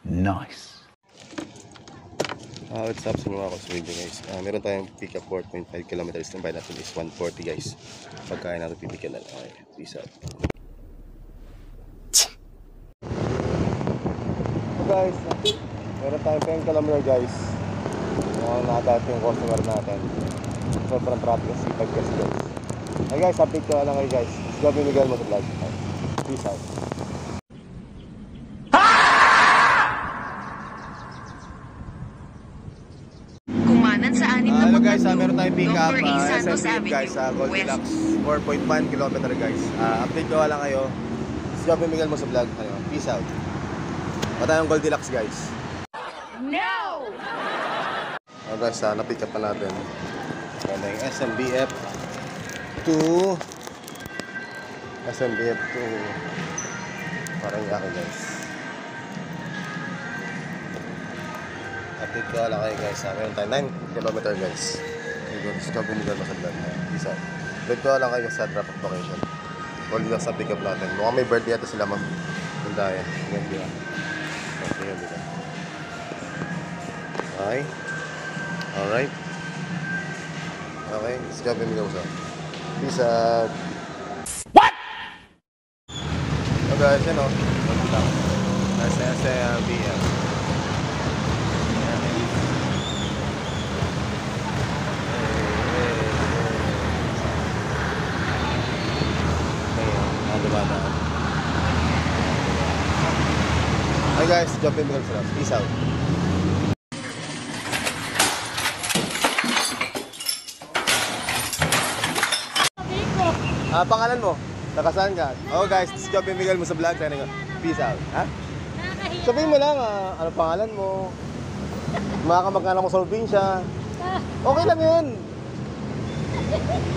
Nice. What's up sa mga video guys. Meron tayong pick up 4.5 kilometers. Ang bayad natin is 140 guys. Pagkain natin pipigyan na lang. Okay, peace out. So guys, meron tayong 10 kilometer guys. Nakagat yung customer natin. Sobrang traffic kasi pag guys. Hey guys, update ko lang kayo guys. Gabi Miguel mo sa vlog. Peace out. Hello guys, meron tayong pick up SMBF guys sa Gold Deluxe 4.1 kilometer guys. Update ko lang kayo. Si Gabi Miguel mo sa vlog. Peace out. Patayong Gold Deluxe guys. No! Guys, na-pick up na natin. Ganda yung SMBF to parang yaki guys. Update ko lang kayo guys. Meron tayo 9 kilometer guys. Gusto ka bumigay mo sa vlog. Isa. Update ko lang kayo sa drop of location. All na sa pick up natin. Mukhang may birthday ata sila ma'am. Punta yan. Ganyan diba. Okay yun diba. Okay. Alright. Okay. Gusto ka bumigay mo sa. Peace out. What? So guys, yun o. Nasa SMBF. Hi guys, jump in because of peace out. Pangalan mo? Nakasaan ka? Oh guys, jump in Miguel mo sa vlog. Peace out. Ha? Sabihin mo lang, ano pangalan mo? Makakamagkana mo sa probinsya. Okay lang yun.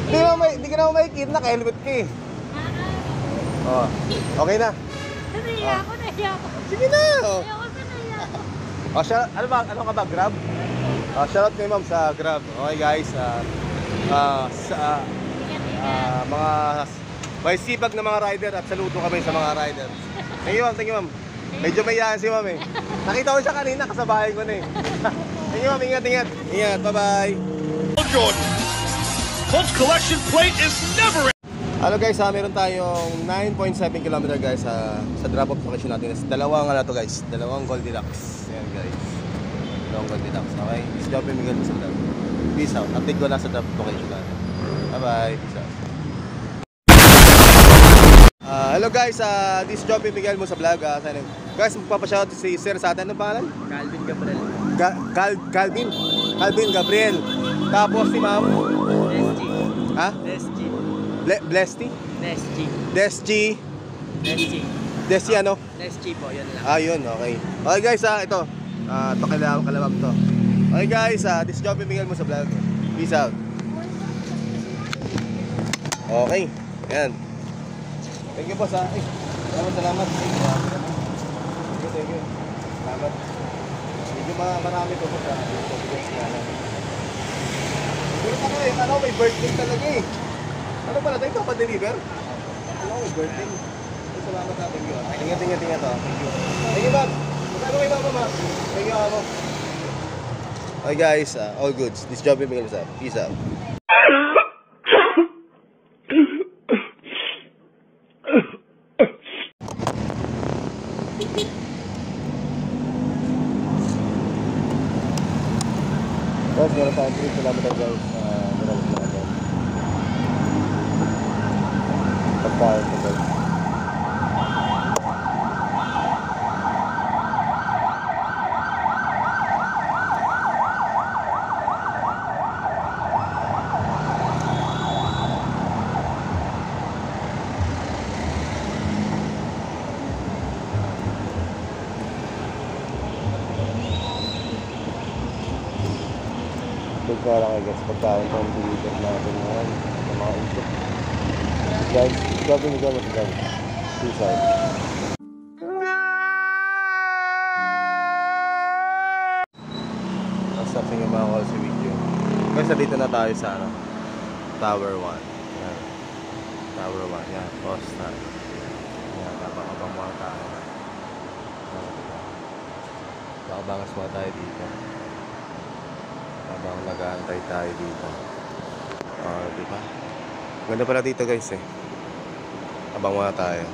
Hindi ka naman makikita, naka-helmet ka eh. Oh, okay na. Naiya ako. Sige na. Ayoko sa naiya ako. Oh, ano ka ba? Grab? Shoutout kayo ma'am sa Grab. Okay guys, mga may sipag na mga rider at saludo kami sa mga riders. Thank you ma'am. Medyo may yahan si ma'am eh. Nakita ko siya kanina, kasabahin ko na eh. Thank you ma'am, ingat. Ingat, bye-bye. Jordan, Colts collection plate is never. Hello guys, meron tayong 9.7 km guys sa drop-off location natin. Dalawang guys, dalawang Gold Deluxe. Ayan guys, dalawang Gold Deluxe. Okay, this job yung Miguel mo sa vlog. Peace out. Update ko lang sa drop-off location natin. Bye bye, peace out. Hello guys, this job yung Miguel mo sa vlog. Guys, magpapashoutout si sir sa atin. Anong pangalan? Calvin Gabriel. Calvin Gabriel. Tapos si ma'am SG. ha? SG. Blesty? SG. Desi ano? SG po, yun lang. Yun, okay. Okay guys, ito. Ito kalawang to. Okay guys, this job yung Miguel mo sa vlog. Peace out. Okay, ayan. Thank you boss ha. Salamat. Thank you. Salamat. Medyo marami to boss ha. Pero may birthday talaga eh. Ano pala tayo? Pa-deliver? Ano may birthday? Salamat ha. Thank you. Ingat to. Thank you. Thank you ma'am. Magkano kayo ma'am? Thank you ma'am. Okay guys, all goods. This job yung Miguel sa. Peace out. Guys, meron tayong 3 kilometer guys. Meron lang agad. Pagkain ko guys. Pagkain lang guys, pagkain ko ang deliver natin ngayon sa mga usok. Guys, gagawin nyo gawin guys. Peace out. Nasa ating yung mga call sa video. Guys, dito na tayo sa Tower 1. Yan. Tower 1. Yan, post na. Yan, napakabang mga tayo. Nakabangas muna tayo dito. Habang nag-aantay tayo dito. Diba? Ganda pala dito guys eh. Habang muna tayo.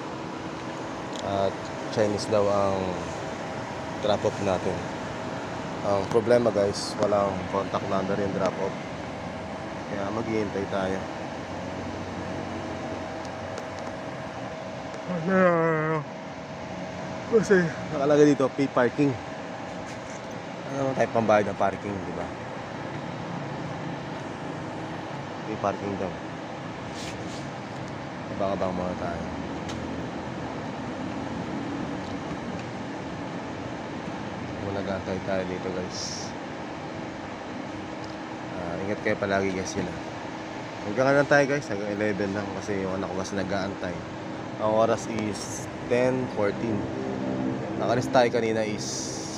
At Chinese daw ang drop-off natin. Ang problema guys, walang contact number yung drop-off. Kaya maghihintay tayo. Kasi nakalagay dito, pay parking. Ano naman tayo pambayad ng parking, di ba? Pay parking daw. Abang-abang muna tayo. Nag-aantay tayo dito guys. Ingat kayo palagi guys yun. Hanggang lang tayo guys, hanggang 11 lang kasi yung anak ko mas nag-aantay. Ang oras is 10:14. Nakalis tayo kanina is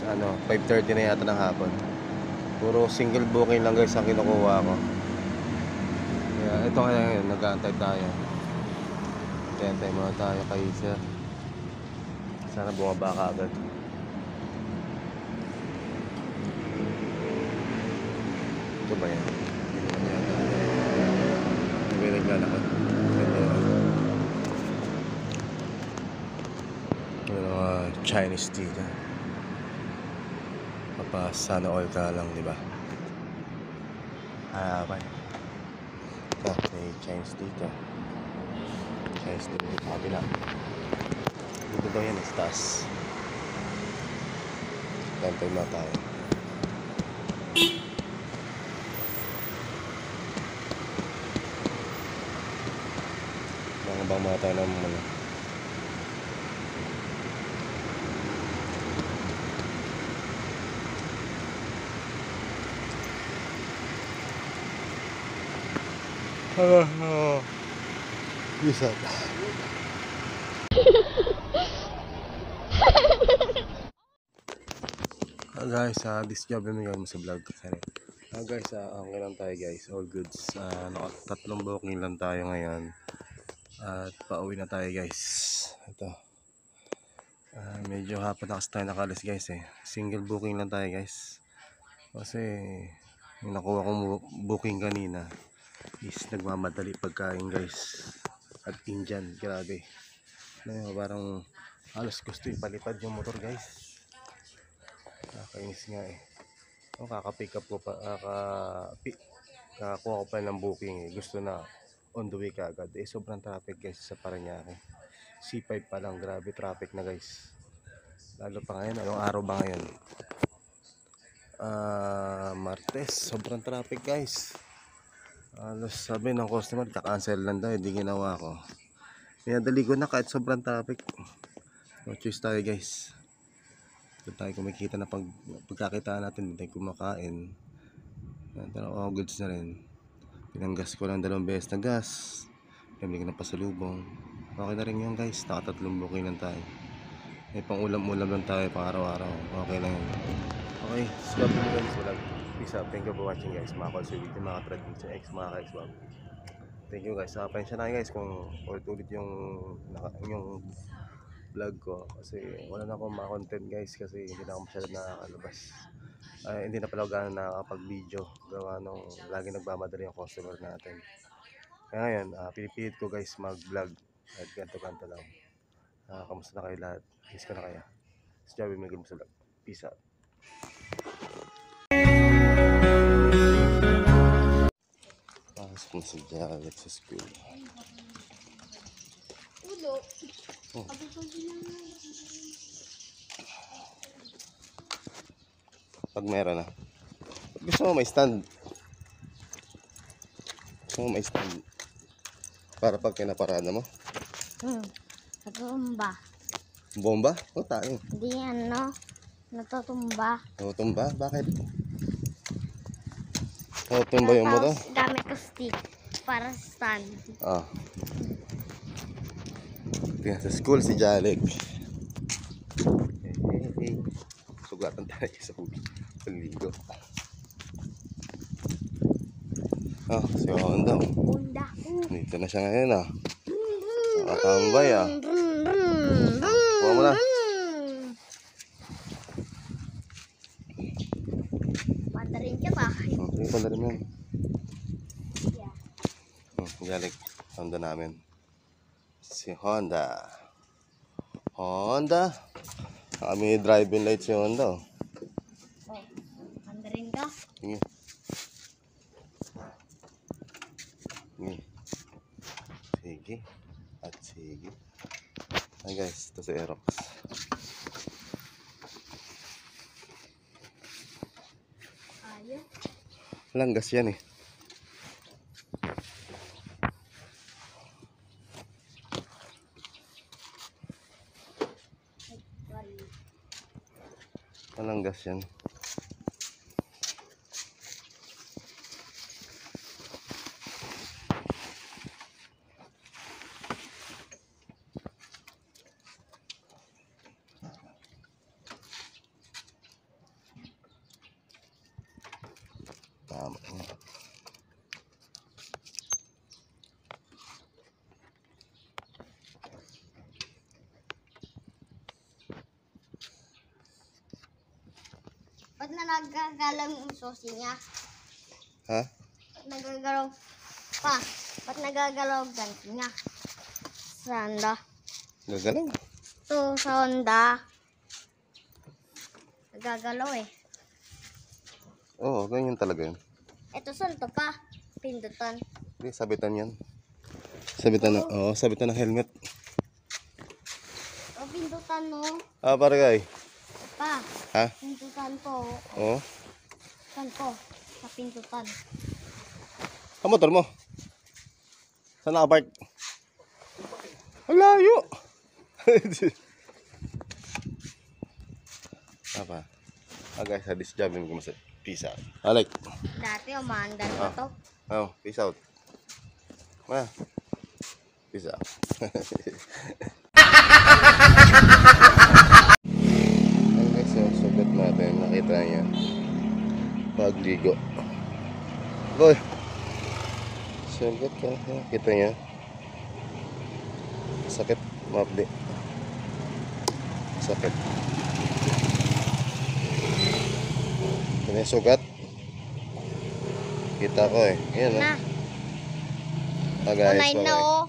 5:30 na yata ng hapon. Puro single booking lang guys ang kinukuha ko. Kaya ito kaya ngayon, nag-aantay tayo. Antay muna tayo kay sir. Sana bumaba ka agad. Ito ba yan? Hindi naman yata. Hindi ba naglalakad? Yung mga Chinese dito. Papa sana all ka lang, di ba? Harapan. Ito, may Chinese dito. Chinese dito. Kabila. Dito daw yan, sa taas. Tantay na tayo. Bang mata ng mga bisa. Guys, this job yung mo sa vlog. Guys, okay lang tayo guys, all goods. Tatlong booking lang tayo ngayon. At pauwi na tayo guys. Ito medyo hapon na kasi tayo nakalis guys eh. Single booking lang tayo guys. Kasi yung nakuha kong booking kanina is nagmamadali pagkain guys. At Indian, grabe. Parang halos gusto ipalipad yung motor guys. Nakakainis nga eh. Kaka-pick up ko pa, kakakuha ko pa ng booking eh. Gusto na on the way ka agad. Sobrang traffic guys sa Parañaque. C5 pa lang, grabe traffic na guys. Lalo pa ngayon, anong araw ba ngayon? Martes, sobrang traffic guys. Halos sabi ng customer, kakancel lang daw, hindi ginawa ko. Pinadali ko na kahit sobrang traffic. No choice tayo guys. Doon tayo kumikita na pagkakitaan natin, doon tayo kumakain. All goods na rin. Pinanggas ko lang 2 beses na gas. Pamili ko ng pasalubong. Okay na rin yun guys. Nakatatlong booking lang tayo. May pang ulam-ulam lang tayo pang araw-araw. Okay lang yun. Okay. Stop mo guys. Peace out. Thank you for watching guys. Mga call sa video. Mga ka-thread sa X. Mga ka-X-Wag. Thank you guys. Pasensya na guys kung ulit-ulit yung vlog ko. Kasi wala na akong mga content guys. Kasi hindi na ako masyadong nakakalabas. Hindi na pala gano'n nakakapag-video gawa nung lagi nagmamadali yung customer natin. Kaya ngayon, pinipilit ko guys mag-vlog at ganto-ganto lang. Kamusta na kayo lahat? Miss ko na kaya. Si Javi Miguel Musalag. Peace out. Pasok na si Javi sa school. Ulo. Oh. Pag meron na. Gusto mo may stand. Gusto mo may stand. Para pag pinaparada mo. Natumba. Bomba? O tayo. Hindi natutumba. Natutumba? Bakit? Natutumba yung motor? Gamit ko stick para stand. Tingnan sa school si Jalek. Sugatan tayo sa paligo. Si Honda. Honda. Dito na siya ngayon Nakatambay Kuha mo na. pala rin yan. Yeah. Galing Honda namin. Si Honda. Honda. Kami driving light si Honda. Oh, handa rin ka? Sige. Sige. Sige. At sige. Ay guys, ito si Aerox. Ayaw. Langgas yan eh. Malanggas yan. Tama. Ba't na nagagalaw yung susi niya? Ha? Ba't nagagalaw pa? Ba't nagagalaw ganito niya? Sa Honda. Gagalaw. Ito sa Honda. Nagagalaw eh. Oo, ganyan talaga yun. Ito saan to pa? Pindutan. Hindi, sabitan yan. Sabitan ng, sabitan ng helmet. O pindutan no? Ah, pare guy. Pa, Ha? pindutan po. Oo. Saan po? Sa pindutan. Ang motor mo? Saan nakapark? Ang layo! Apa? Ah guys, this job yung kumasal. Peace out. Alek. Dati umandal pa to. Oh, peace out. Ah. Peace out. Ayan guys, yung sugat natin. Nakita niya. Pagligo. Boy. Sugat ka. Kita niya. Sakit. Mapdi. Sakit. Ito yung sugat. Kita ko eh. Ayan Na. Ah guys, Online na okay. oh.